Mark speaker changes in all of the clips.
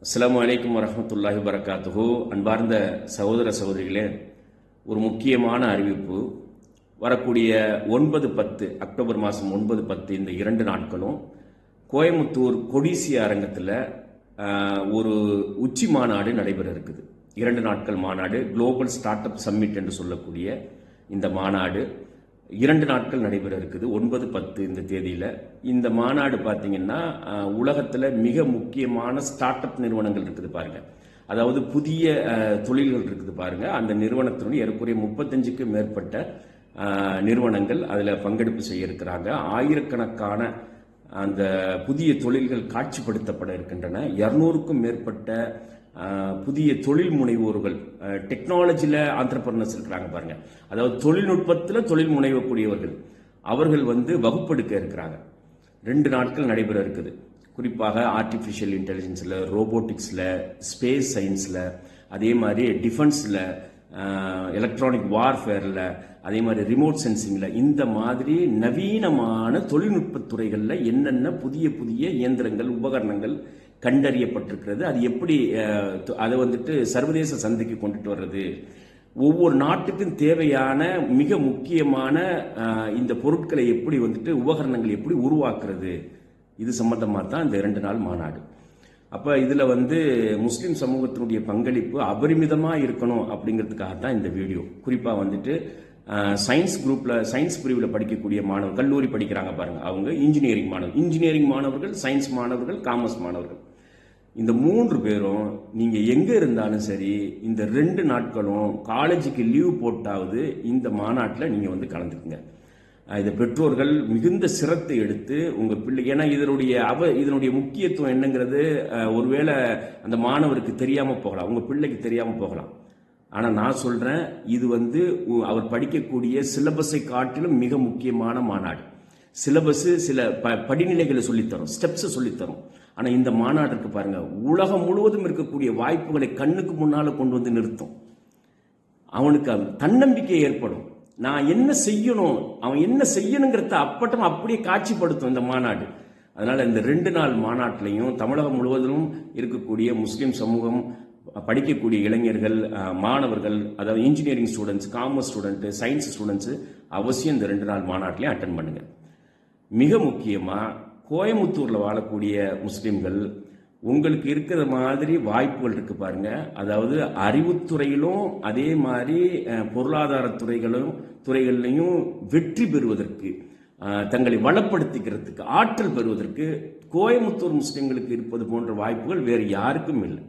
Speaker 1: அஸ்ஸலாமு அலைக்கும் வரஹ்மத்துல்லாஹி வபரகாத்துஹு. அன்பார்ந்த சகோதர சகோதரிகளே, ஒரு முக்கியமான அறிவிப்பு. வரக்கூடிய 9-10 அக்டோபர் மாதம் 9-10 இந்த 2 நாட்களும் கோயமுத்தூர் கொடிசியா அரங்கத்தில் ஒரு உச்சி மாநாடு நடைபெற இருக்குது. 2 நாட்கள் மாநாடு, குளோபல் ஸ்டார்ட் அப் சம்மிட் என்று சொல்லக்கூடிய இந்த மாநாடு 2 நாட்கள் நடைபெற இருக்குது. 9-10 இந்த தேதியில் இந்த மாநாடு பார்த்தீங்கன்னா உலகத்தில் மிக முக்கியமான ஸ்டார்ட் அப் நிறுவனங்கள் இருக்குது பாருங்க. அதாவது புதிய தொழில்கள் இருக்குது பாருங்க. அந்த நிறுவனத்தினுடைய ஏறக்குறைய 35க்கும் மேற்பட்ட நிறுவனங்கள் அதில் பங்கெடுப்பு செய்ய இருக்கிறாங்க. ஆயிரக்கணக்கான அந்த புதிய தொழில்கள் காட்சிப்படுத்தப்பட இருக்கின்றன. 200க்கும் மேற்பட்ட புதிய தொழில் முனைவோர்கள், டெக்னாலஜியில் ஆண்டர்பிரனர்ஸ் இருக்கிறாங்க பாருங்க. அதாவது தொழில்நுட்பத்தில் தொழில் முனைவக்கூடியவர்கள், அவர்கள் வகுப்பெடுக்க இருக்கிறாங்க. 2 நாட்கள் நடைபெற இருக்குது. குறிப்பாக ஆர்டிஃபிஷியல் இன்டெலிஜென்ஸில், ரோபோட்டிக்ஸில், ஸ்பேஸ் சயின்ஸில், அதே மாதிரி டிஃபென்ஸில், எலக்ட்ரானிக் வார்ஃபேரில், அதே மாதிரி ரிமோட் சென்சிங்கில், இந்த மாதிரி நவீனமான தொழில்நுட்பத் துறைகளில் என்னென்ன புதிய புதிய இயந்திரங்கள், உபகரணங்கள் கண்டறியப்பட்டிருக்கிறது, அது எப்படி அதை சர்வதேச சந்தைக்கு கொண்டுட்டு வர்றது, ஒவ்வொரு நாட்டுக்கும் தேவையான மிக முக்கியமான இந்த பொருட்களை எப்படி உபகரணங்கள் எப்படி உருவாக்குறது, இது சம்பந்தமாக தான் இந்த 2 நாள் மாநாடு. அப்போ இதில் முஸ்லீம் சமூகத்தினுடைய பங்களிப்பு அபரிமிதமாக இருக்கணும் அப்படிங்கிறதுக்காக தான் இந்த வீடியோ. குறிப்பாக சயின்ஸ் குரூப்பில், சயின்ஸ் பிரிவில் படிக்கக்கூடிய மாணவர்கள், கல்லூரி படிக்கிறாங்க பாருங்க, அவங்க இன்ஜினியரிங் மாணவர்கள், சயின்ஸ் மாணவர்கள், காமர்ஸ் மாணவர்கள், இந்த 3 பேரும் நீங்கள் எங்கே இருந்தாலும் சரி இந்த 2 நாட்களும் காலேஜுக்கு லீவ் போட்டாவது இந்த மாநாட்டில் நீங்கள் கலந்துக்குங்க. இதை பெற்றோர்கள் மிகுந்த சிரத்தை எடுத்து உங்கள் பிள்ளை, ஏன்னா இதனுடைய முக்கியத்துவம் என்னங்கிறது ஒருவேளை அந்த மாணவருக்கு தெரியாமல் போகலாம், உங்கள் பிள்ளைக்கு தெரியாமல் போகலாம். ஆனால் நான் சொல்கிறேன், இது அவர் படிக்கக்கூடிய சிலபஸை காட்டிலும் மிக முக்கியமான மாநாடு. சிலபஸ் சில படிநிலைகளை சொல்லித்தரும், ஸ்டெப்ஸை சொல்லித்தரும். ஆனால் இந்த மாநாட்டிற்கு பாருங்க, உலகம் முழுவதும் இருக்கக்கூடிய வாய்ப்புகளை கண்ணுக்கு முன்னால் கொண்டு நிறுத்தும். அவனுக்கு தன்னம்பிக்கை ஏற்படும். நான் என்ன செய்யணும், அவன் என்ன செய்யணுங்கிறத அப்பட்டம் அப்படியே காட்சிப்படுத்தும் இந்த மாநாடு. அதனால இந்த 2 நாள் மாநாட்டிலையும் தமிழகம் முழுவதும் இருக்கக்கூடிய முஸ்லீம் சமூகம், படிக்கக்கூடிய இளைஞர்கள், மாணவர்கள், அதாவது engineering students, commerce student, science students அவசியம் இந்த 2 நாள் மாநாட்டிலையும் அட்டன் பண்ணுங்க. மிக முக்கியமாக கோயமுத்தூரில் வாழக்கூடிய முஸ்லீம்கள், உங்களுக்கு இருக்கிற மாதிரி வாய்ப்புகள் இருக்கு பாருங்க. அதாவது அறிவுத்துறையிலும் அதே மாதிரி பொருளாதார துறைகளிலையும் வெற்றி பெறுவதற்கு, தங்களை வளப்படுத்திக்கிறதுக்கு, ஆற்றல் பெறுவதற்கு கோயமுத்தூர் முஸ்லீம்களுக்கு இருப்பது போன்ற வாய்ப்புகள் வேறு யாருக்கும் இல்லை.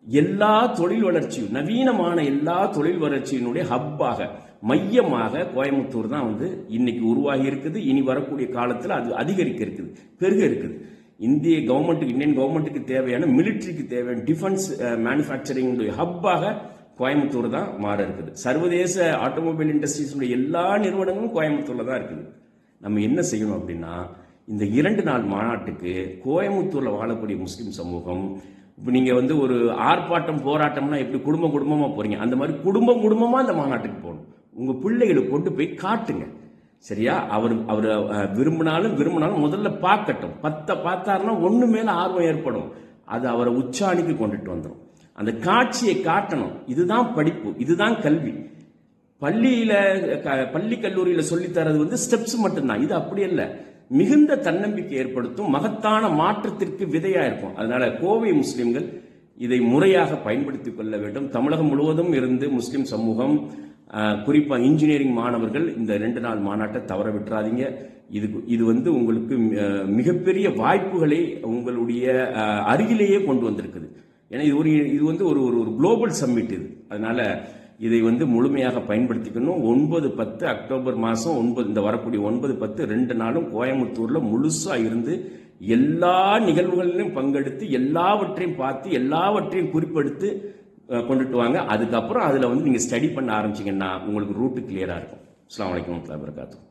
Speaker 1: எல்லா தொழில் வளர்ச்சியும், நவீனமான எல்லா தொழில் வளர்ச்சியினுடைய ஹப்பாக, மையமாக கோயமுத்தூர் தான் இன்னைக்கு உருவாகி இருக்குது. இனி வரக்கூடிய காலத்தில் அது அதிகரிக்க இருக்குது, பெருக இருக்குது. இந்தியன் கவர்மெண்ட்டுக்கு தேவையான, மிலிட்ரிக்கு தேவையான டிஃபென்ஸ் மேனுஃபேக்சரிங் ஹப்பாக கோயமுத்தூர் தான் மாற இருக்குது. சர்வதேச ஆட்டோமொபைல் இண்டஸ்ட்ரீஸுடைய எல்லா நிறுவனங்களும் கோயமுத்தூர்ல தான் இருக்குது. நம்ம என்ன செய்யணும் அப்படின்னா, இந்த 2 நாள் மாநாட்டுக்கு கோயமுத்தூர்ல வாழக்கூடிய முஸ்லிம் சமூகம், இப்போ நீங்கள் ஒரு ஆர்ப்பாட்டம், போராட்டம்னா எப்படி குடும்பமாக போறீங்க, அந்த மாதிரி குடும்பமாக அந்த மாநாட்டுக்கு போகணும். உங்கள் பிள்ளைகளை கொண்டு போய் காட்டுங்க, சரியா? அவர் விரும்பினாலும் முதல்ல பார்க்கட்டும். 10 பார்த்தாருன்னா ஒன்று மேல ஆர்வம் ஏற்படும். அது அவரை உச்சாணிக்கு கொண்டுட்டு வந்துடும். அந்த காட்சியை காட்டணும். இதுதான் படிப்பு, இதுதான் கல்வி. பள்ளி கல்லூரியில சொல்லித்தரது ஸ்டெப்ஸ் மட்டும்தான். இது அப்படி இல்லை, மிகுந்த தன்னம்பிக்கை ஏற்படுத்தும், மகத்தான மாற்றத்திற்கு விதையா இருக்கும். அதனால கோவை முஸ்லிம்கள் இதை முறையாக பயன்படுத்திக் கொள்ள வேண்டும். தமிழகம் முழுவதும் இருந்து முஸ்லிம் சமூகம், குறிப்பாக இன்ஜினியரிங் மாணவர்கள் இந்த 2 நாள் மாநாட்டை தவற விட்டுறாதீங்க. இது உங்களுக்கு மிகப்பெரிய வாய்ப்புகளை உங்களுடைய அருகிலேயே கொண்டு வந்திருக்குது. ஏன்னா இது ஒரு குளோபல் சம்மிட் இது. அதனால இதை முழுமையாக பயன்படுத்திக்கணும். 9-10 அக்டோபர் மாதம் இந்த வரக்கூடிய 9-10 2 நாளும் கோயமுத்தூர்ல முழுசா இருந்து எல்லா நிகழ்வுகளிலும் பங்கெடுத்து எல்லாவற்றையும் பார்த்து எல்லாவற்றையும் குறிப்பெடுத்து கொண்டுட்டு வாங்க. அதுக்கப்புறம் அதில் நீங்கள் ஸ்டடி பண்ண ஆரம்பிச்சிங்கன்னா உங்களுக்கு ரூட்டு கிளியராக இருக்கும். அஸ்ஸலாமு அலைக்கும் வரஹ்மத்துல்லாஹி வபரகாத்துஹு.